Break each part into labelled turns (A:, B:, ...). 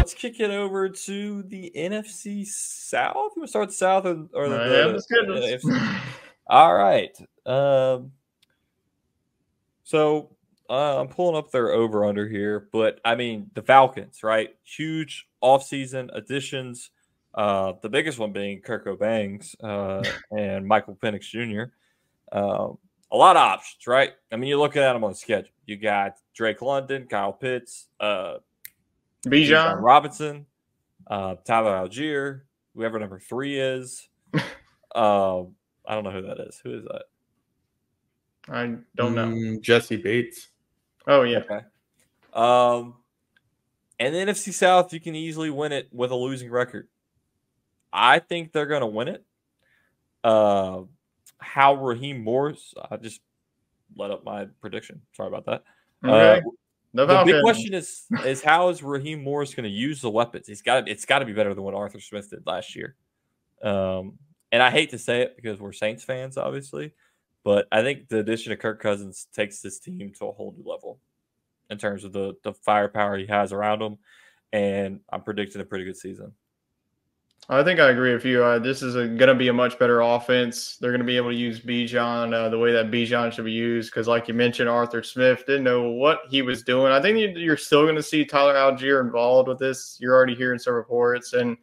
A: let's kick it over to the NFC South. You want to start with the South or
B: the schedules?
A: NFC? All right. So I'm pulling up their over-under here, but I mean the Falcons, right? Huge offseason additions. The biggest one being Kirk Bangs and Michael Penix Jr. A lot of options, right? I mean, you're looking at them on the schedule. You got Drake London, Kyle Pitts, Bijan Robinson, Tyler Algier, whoever number 3 is. I don't know who that is. Who is that?
B: I don't know.
C: Jesse Bates.
B: Oh, yeah.
A: Okay. And the NFC South, you can easily win it with a losing record. I think they're going to win it. How Raheem Morris, I just let up my prediction. Sorry about that.
B: Okay.
A: The big question is how is Raheem Morris going to use the weapons? It's got to be better than what Arthur Smith did last year. And I hate to say it because we're Saints fans, obviously, but I think the addition of Kirk Cousins takes this team to a whole new level in terms of the firepower he has around him, and I'm predicting a pretty good season.
B: I think I agree with you. This is going to be a much better offense. They're going to be able to use Bijan the way that Bijan should be used because, like you mentioned, Arthur Smith didn't know what he was doing. I think you're still going to see Tyler Algier involved with this. You're already hearing some reports, and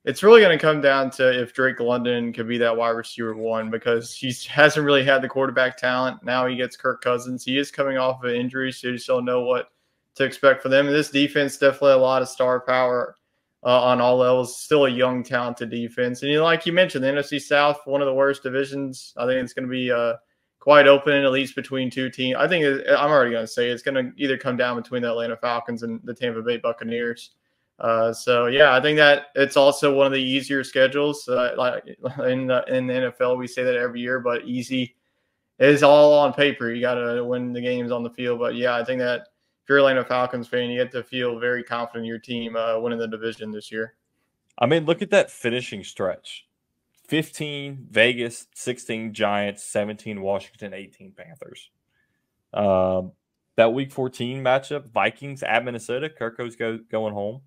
B: it's really going to come down to if Drake London could be that wide receiver 1 because he hasn't really had the quarterback talent. Now he gets Kirk Cousins. He is coming off of an injury, so you just don't know what to expect for them. And this defense definitely a lot of star power. On all levels, still a young, talented defense. And like you mentioned, the NFC South, one of the worst divisions. I think it's going to be quite open, at least between 2 teams. I think I'm already going to say it's going to either come down between the Atlanta Falcons and the Tampa Bay Buccaneers. So, yeah, I think that it's also one of the easier schedules. Like in the NFL, we say that every year, but easy is all on paper. You got to win the games on the field. But, yeah, I think that if you're a Atlanta Falcons fan, you have to feel very confident in your team winning the division this year.
A: I mean, look at that finishing stretch. 15 Vegas, 16 Giants, 17 Washington, 18 Panthers. That Week 14 matchup, Vikings at Minnesota, Kirko's going home.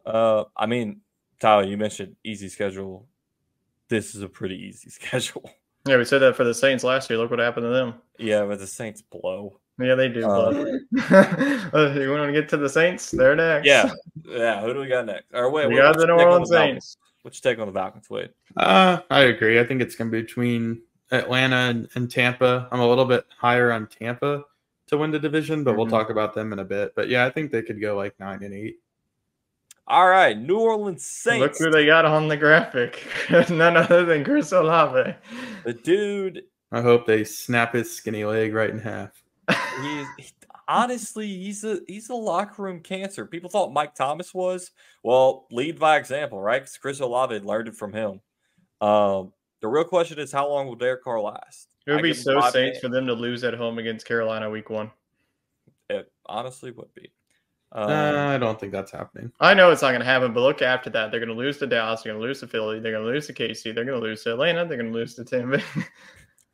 A: I mean, Tyler, you mentioned easy schedule. This is a pretty easy schedule.
B: Yeah, we said that for the Saints last year. Look what happened to them.
A: Yeah, but the Saints blow.
B: Yeah, they do. You want to get to the Saints? They're next.
A: Yeah. Who do we got next? Or wait,
B: we got the New Orleans Saints.
A: What's your take on the Falcons, Wade?
C: I agree. I think it's going to be between Atlanta and Tampa. I'm a little bit higher on Tampa to win the division, but we'll talk about them in a bit. But yeah, I think they could go like 9-8.
A: All right, New Orleans Saints.
B: Look who they got on the graphic. None other than Chris Olave.
A: The dude.
C: I hope they snap his skinny leg right in half.
A: Honestly, he's a locker room cancer. People thought Mike Thomas was. Well, lead by example, right? Because Chris Olave had learned it from him. The real question is, how long will Derek Carr last?
B: It would be so Saints for them to lose at home against Carolina Week 1.
A: It honestly would be.
C: I don't think that's happening.
B: I know it's not going to happen, but look after that. They're going to lose to Dallas. They're going to lose to Philly. They're going to lose to KC. They're going to lose to Atlanta. They're going to lose to Tampa.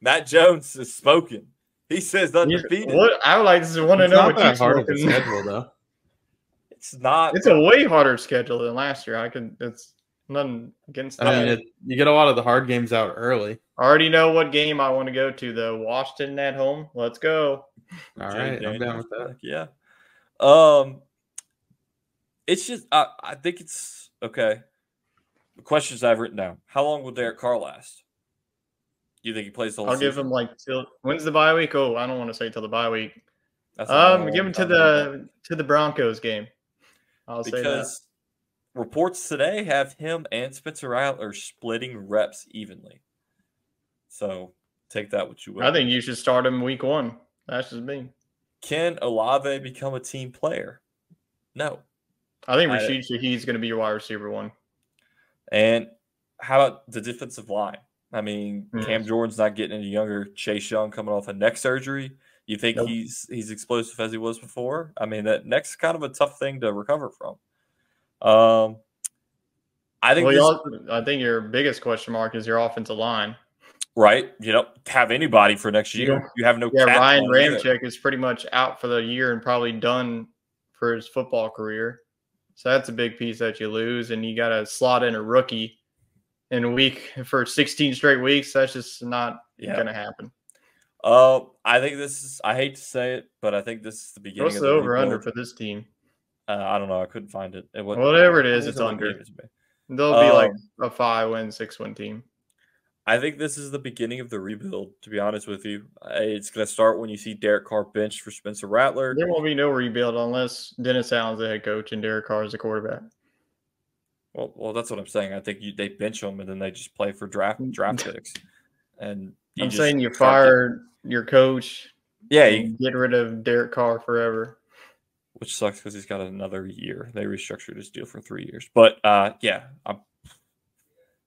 A: Matt Jones is spoken. He says undefeated.
B: I would like to want to know what you're
C: hard of a schedule, though.
A: It's not.
B: It's a way harder schedule than last year. It's nothing against that.
C: I mean, you get a lot of the hard games out early.
B: I already know what game I want to go to, though. Washington at home. Let's go.
C: All right, I'm down with that.
A: Yeah. It's just I think it's okay. The questions I've written down: how long will Derek Carr last? Do you think he plays the whole season?
B: Give him till when's the bye week? Oh, I don't want to say till the bye week. Give him to the Broncos game. I'll say that. Because
A: reports today have him and Spencer Rattler splitting reps evenly. So take that what you will.
B: I think you should start him Week 1. That's just me.
A: Can Olave become a team player? No.
B: I think Rashid Shaheed's going to be your wide receiver 1.
A: And how about the defensive line? I mean, Cam Jordan's not getting any younger. Chase Young coming off a neck surgery. You think he's explosive as he was before? I mean, that neck's kind of a tough thing to recover from. I think
B: your biggest question mark is your offensive line.
A: Right. You don't have anybody for next year.
B: Yeah.
A: You have no.
B: Yeah, Ryan Ramczyk is pretty much out for the year and probably done for his football career. So that's a big piece that you lose, and you got to slot in a rookie in a week for 16 straight weeks. That's just not going to happen.
A: I think this is, I hate to say it, but I think this is the beginning
B: What's
A: of
B: the over
A: rebuild.
B: under for this team?
A: I don't know. I couldn't find it.
B: Whatever it is, it's under. They'll be like a 5-win, 6-win team.
A: I think this is the beginning of the rebuild, to be honest with you. It's going to start when you see Derek Carr benched for Spencer Rattler.
B: There won't be no rebuild unless Dennis Allen's the head coach and Derek Carr is the quarterback.
A: Well, that's what I'm saying. I think they bench them and then they just play for draft picks. And
B: I'm saying you fire your coach.
A: Yeah,
B: you get rid of Derek Carr forever.
A: Which sucks because he's got another year. They restructured his deal for 3 years. But yeah, I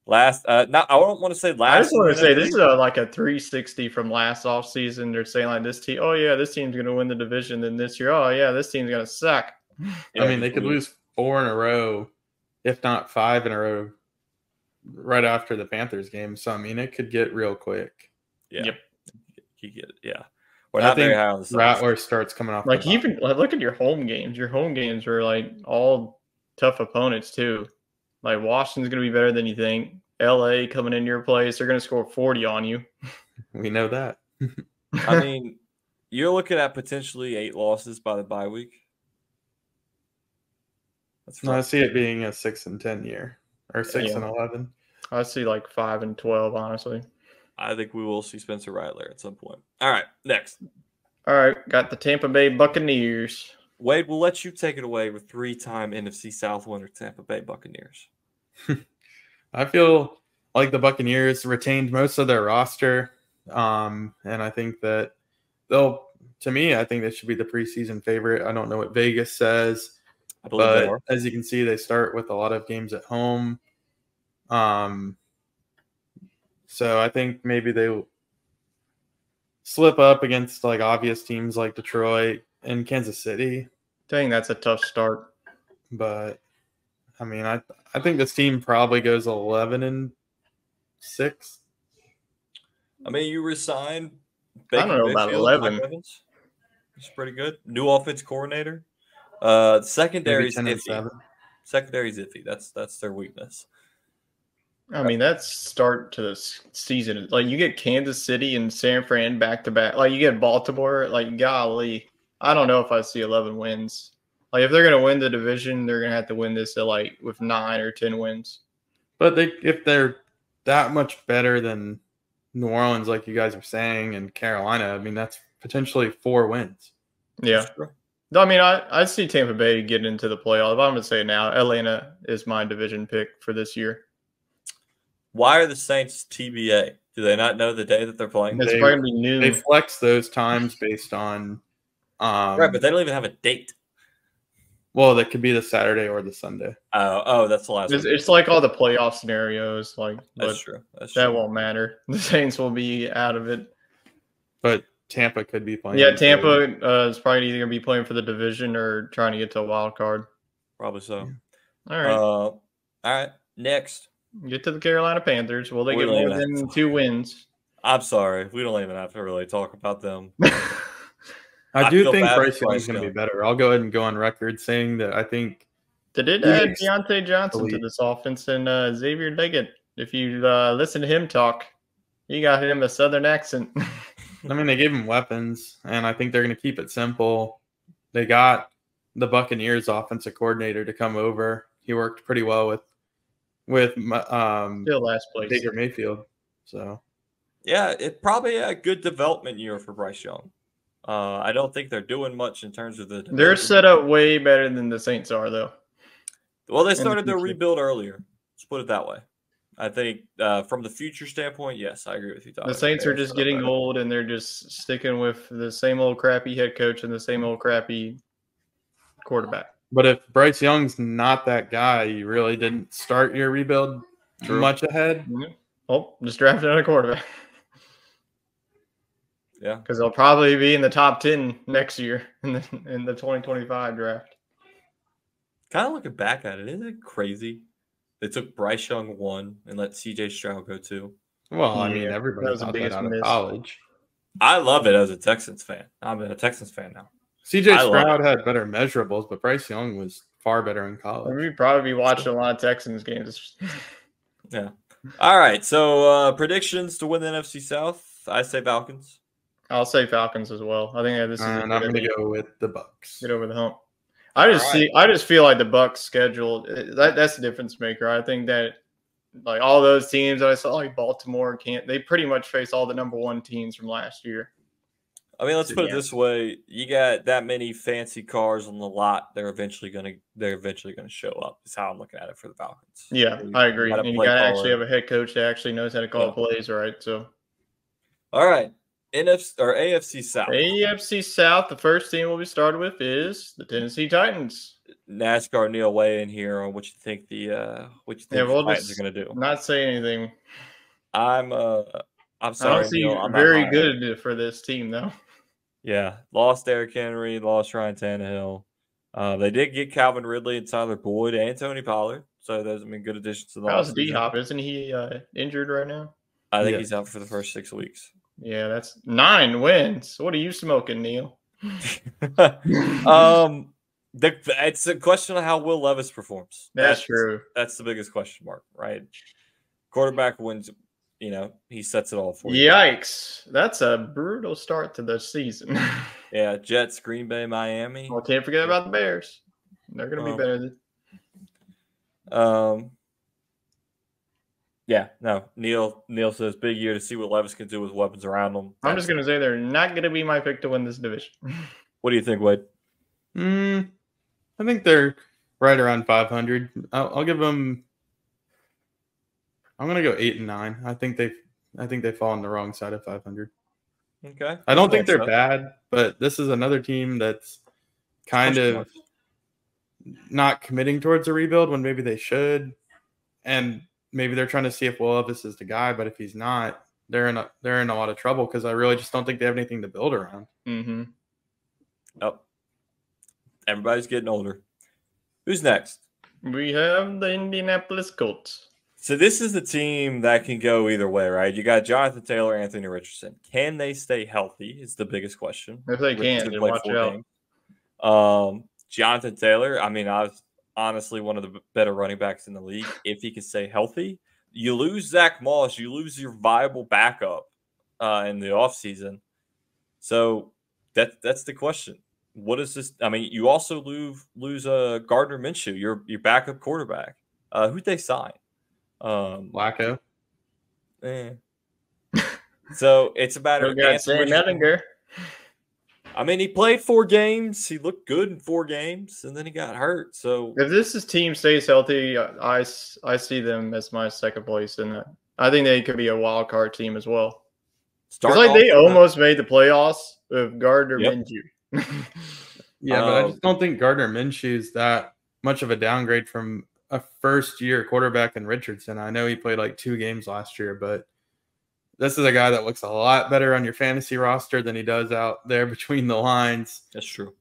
A: don't want to say last.
B: I just want to say this is like a 360 from last offseason. They're saying like this team, oh yeah, this team's going to win the division. Then this year, oh yeah, this team's going to suck.
C: Yeah, I mean, they could lose 4 in a row, if not 5 in a row, right after the Panthers game. So I mean, it could get real quick.
A: Yeah.
B: Yep.
A: You get it. Yeah. We're not very high on the
C: Rattler starts coming off.
B: Like even look at your home games. Your home games are like all tough opponents too. Like Washington's going to be better than you think. LA coming into your place, they're going to score 40 on you.
C: We know that.
A: I mean, you're looking at potentially 8 losses by the bye week.
C: No, I see it being a 6-10 year or 6-11.
B: I see like 5-12, honestly.
A: I think we will see Spencer Rattler at some point. All right, next.
B: All right, got the Tampa Bay Buccaneers.
A: Wade, we'll let you take it away with 3-time NFC South winner Tampa Bay Buccaneers.
C: I feel like the Buccaneers retained most of their roster, and I think that I think they should be the preseason favorite. I don't know what Vegas says, but as you can see, they start with a lot of games at home. So I think maybe they slip up against like obvious teams like Detroit and Kansas City.
B: Dang, that's a tough start.
C: But I mean, I think this team probably goes 11-6.
A: I mean, you resign.
B: I don't know about 11.
A: It's pretty good. New offense coordinator. Secondary's iffy. Secondary's iffy. That's their weakness.
B: I mean, that's start to the season. Like, you get Kansas City and San Fran back-to-back. Like, you get Baltimore. Like, golly. I don't know if I see 11 wins. Like, if they're going to win the division, they're going to have to win this with 9 or 10 wins.
C: But if they're that much better than New Orleans, like you guys are saying, and Carolina, I mean, that's potentially 4 wins.
B: Yeah. I mean, I see Tampa Bay getting into the playoffs. I'm going to say now, Atlanta is my division pick for this year.
A: Why are the Saints TBA? Do they not know the day that they're playing?
B: It's probably going to be new.
C: They flex those times based on
A: right, but they don't even have a date.
C: Well, that could be the Saturday or the Sunday.
A: Oh, that's the last one.
B: It's like all the playoff scenarios.
A: That's true.
B: That won't matter. The Saints will be out of it.
C: But Tampa could be playing.
B: Yeah, Tampa is probably either going to be playing for the division or trying to get to a wild card.
A: Probably so.
B: Yeah. All right.
A: All right. Next.
B: Get to the Carolina Panthers. Will they get more than 2 wins?
A: I'm sorry. We don't even have to really talk about them.
C: I do think Bryce Young is going to be better. I'll go ahead and go on record saying that I think
B: they did add Deontay Johnson to this offense and Xavier Leggett. If you listen to him talk, he got him a Southern accent.
C: I mean, they gave him weapons, and I think they're going to keep it simple. They got the Buccaneers offensive coordinator to come over. He worked pretty well with
B: still last place
C: Baker Mayfield. So
A: yeah, it probably a good development year for Bryce Young. I don't think they're doing much in terms of the division.
B: They're set up way better than the Saints are, though.
A: Well, they started their rebuild earlier. Let's put it that way. I think from the future standpoint, yes, I agree with you, Tyler.
B: The Saints are just getting old, and they're just sticking with the same old crappy head coach and the same old crappy quarterback.
C: But if Bryce Young's not that guy, you really didn't start your rebuild much ahead.
B: Mm-hmm. Oh, just draft another quarterback.
A: Yeah,
B: because they'll probably be in the top 10 next year in the 2025 draft.
A: Kind of looking back at it, isn't it crazy? They took Bryce Young 1 and let C.J. Stroud go 2.
C: Well, I mean, everybody thought that out of college.
A: I love it as a Texans fan. I'm a Texans fan now.
C: C.J. Stroud had better measurables, but Bryce Young was far better in college.
B: We'd probably be watching a lot of Texans games.
A: Yeah. All right. So predictions to win the NFC South. I say Falcons.
B: I'll say Falcons as well. I think that this is.
C: And I'm going to go with the Bucks.
B: Get over the hump. I just feel like the Bucks schedule that's the difference maker. I think that like all those teams that I saw, like Baltimore, they pretty much face all the number one teams from last year.
A: I mean, let's put it this way: you got that many fancy cars on the lot, they're eventually gonna show up. Is how I'm looking at it for the Falcons.
B: Yeah, I agree. And you got to actually have a head coach that actually knows how to call plays, right? So,
A: all right, NFC or AFC South.
B: AFC South. The first team we'll be started with is the Tennessee Titans.
A: NASCAR Neil, weigh in here on what you think the Titans are going to do.
B: Not say anything.
A: I'm sorry.
B: I don't see
A: Neil, I'm
B: very good for this team though.
A: Yeah, lost Derrick Henry, lost Ryan Tannehill. They did get Calvin Ridley and Tyler Boyd and Tony Pollard, so those have been good additions to the.
B: How's D-Hop? Isn't he injured right now?
A: I think he's out for the first 6 weeks.
B: Yeah, that's 9 wins. What are you smoking, Neil?
A: It's a question of how Will Levis performs.
B: That's true.
A: That's the biggest question mark, right? Quarterback wins. He sets it all for you.
B: Yikes. That's a brutal start to the season.
A: Yeah, Jets, Green Bay, Miami.
B: Well, can't forget about the Bears. They're going to be better than.
A: Yeah, no. Neil says big year to see what Levis can do with weapons around them.
B: I'm just going to say they're not going to be my pick to win this division.
A: What do you think, Wade?
C: I think they're right around 500. I'll give them. I'm gonna go 8 and 9. I think they fall on the wrong side of 500.
A: Okay.
C: I don't think they're bad, but this is another team that's kind of not committing towards a rebuild when maybe they should, and maybe they're trying to see if Will Levis is the guy. But if he's not, they're in a lot of trouble because I really just don't think they have anything to build around.
B: Mm-hmm.
A: Oh, everybody's getting older. Who's next?
B: We have the Indianapolis Colts.
A: So this is the team that can go either way, right? You got Jonathan Taylor, Anthony Richardson. Can they stay healthy is the biggest question.
B: If they can, then watch out.
A: Jonathan Taylor, I mean, I was honestly one of the better running backs in the league. If he can stay healthy, you lose Zach Moss, you lose your viable backup in the offseason. So that's the question. What is this? I mean, you also lose Gardner Minshew, your backup quarterback. Who'd they sign?
C: Flacco.
A: So it's a matter of
B: Sam Ellinger.
A: I mean, he played 4 games. He looked good in 4 games, and then he got hurt. So
B: if this team stays healthy, I see them as my second place, and I think they could be a wild card team as well. It's like they almost made the playoffs with Gardner Minshew.
C: Yeah, but I just don't think Gardner Minshew is that much of a downgrade from a first-year quarterback in Richardson. I know he played like 2 games last year, but this is a guy that looks a lot better on your fantasy roster than he does out there between the lines.
A: That's true.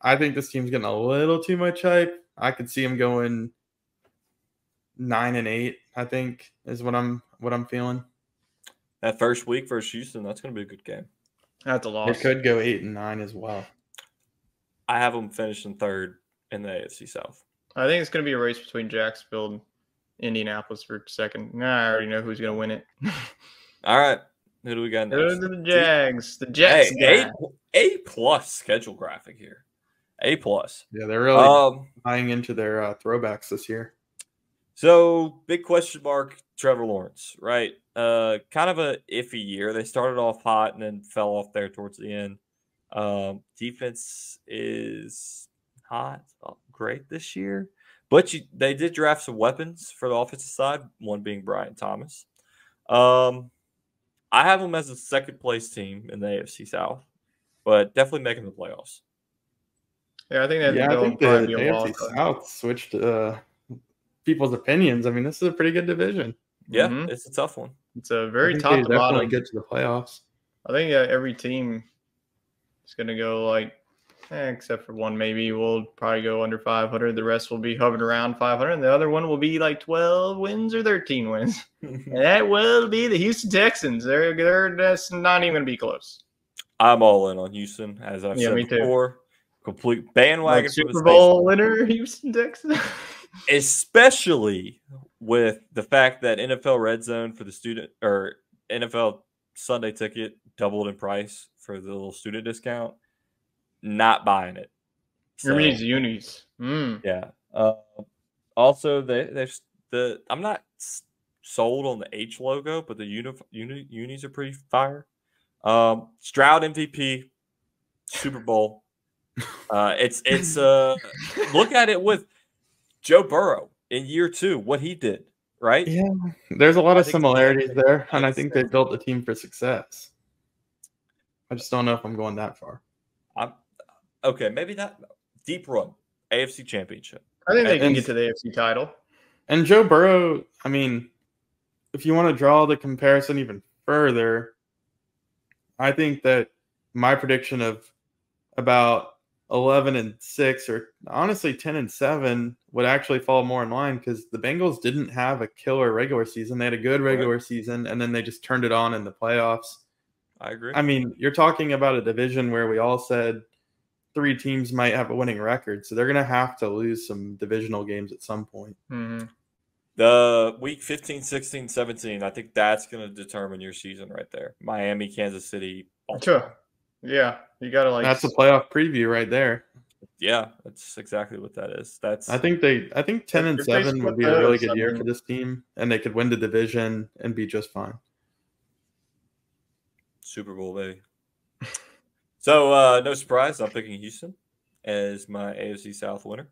C: I think this team's getting a little too much hype. I could see him going 9 and 8, I think, is what I'm feeling.
A: That first week versus Houston, that's going to be a good game.
B: That's a loss.
C: It could go 8 and 9 as well.
A: I have them finishing 3rd in the AFC South.
B: I think it's going to be a race between Jacksonville and Indianapolis for second. I already know who's going to win it.
A: All right. Who do we got next?
B: The Jags. The Jets.
A: Hey, A+ schedule graphic here. A+.
C: Yeah, they're really buying into their throwbacks this year.
A: So, big question mark, Trevor Lawrence, right? Kind of a iffy year. They started off hot and then fell off there towards the end. Defense is not great this year, but they did draft some weapons for the offensive side, one being Brian Thomas. I have them as a second-place team in the AFC South, but definitely making the playoffs.
B: Yeah, I think that.
C: Yeah, I think the AFC South switched people's opinions. I mean, this is a pretty good division.
A: Yeah, It's a tough one.
B: It's a very top to bottom.
C: Get to the playoffs.
B: I think every team is going to go except for one maybe will probably go under 500. The rest will be hovering around 500. And the other one will be like 12 wins or 13 wins. And that will be the Houston Texans. That's not even going to be close.
A: I'm all in on Houston, as I've said before. complete bandwagon
B: Like
A: for the
B: Super Bowl winner, Houston Texans.
A: especially with the fact that NFL Red Zone for the student or NFL Sunday ticket doubled in price for the little student discount. Not buying it.
B: Your means unis.
A: Yeah. Also, there's I'm not sold on the H logo, but the unis are pretty fire. Stroud MVP, Super Bowl. It's look at it with Joe Burrow in year 2, what he did, right?
C: Yeah, there's a lot of similarities there, and I think they built the team for success. I just don't know if I'm going that far.
A: Okay, maybe not deep run AFC Championship.
B: I think they can get to the AFC title.
C: And Joe Burrow, I mean, if you want to draw the comparison even further, I think that my prediction of about 11-6 or honestly 10-7 would actually fall more in line because the Bengals didn't have a killer regular season. They had a good regular season, and then they just turned it on in the playoffs.
A: I agree.
C: I mean, you're talking about a division where we all said 3 teams might have a winning record, so they're going to have to lose some divisional games at some point.
B: Mm-hmm.
A: The week 15, 16, 17, I think that's going to determine your season right there. Miami, Kansas City.
B: Sure. Yeah, you got to
C: That's a playoff preview right there.
A: Yeah, that's exactly what that is.
C: I think 10-7 would be a really good year for this team, and they could win the division and be just fine.
A: Super Bowl, baby. So, no surprise, I'm picking Houston as my AFC South winner.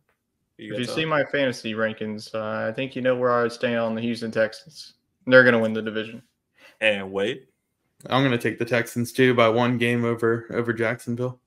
B: If you see my fantasy rankings, I think you know where I would stand on the Houston Texans. They're going to win the division.
A: And Wade?
C: I'm going to take the Texans, too, by 1 game over Jacksonville.